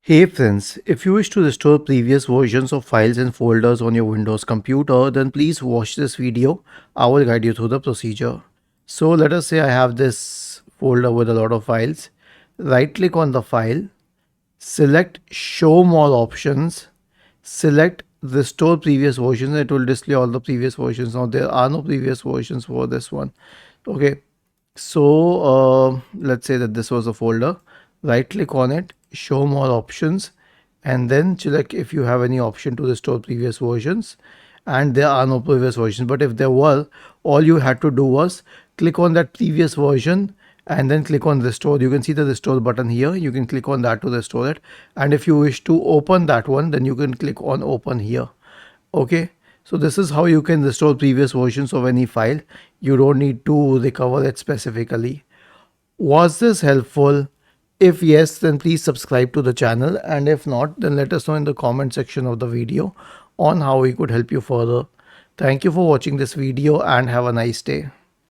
Hey friends, if you wish to restore previous versions of files and folders on your Windows computer, then please watch this video. I will guide you through the procedure. So let us say I have this folder with a lot of files. Right click on the file, select show more options, select restore previous versions. It will display all the previous versions. Now there are no previous versions for this one. Okay, so let's say that this was a folder. Right click on it, show more options, and then select if you have any option to restore previous versions. And there are no previous versions, but if there were, all you had to do was click on that previous version and then click on restore. You can see the restore button here. You can click on that to restore it, and if you wish to open that one, then you can click on open here. Okay, so this is how you can restore previous versions of any file. You don't need to recover it specifically. Was this helpful? If yes, then please subscribe to the channel, and if not, then let us know in the comment section of the video on how we could help you further. Thank you for watching this video and have a nice day.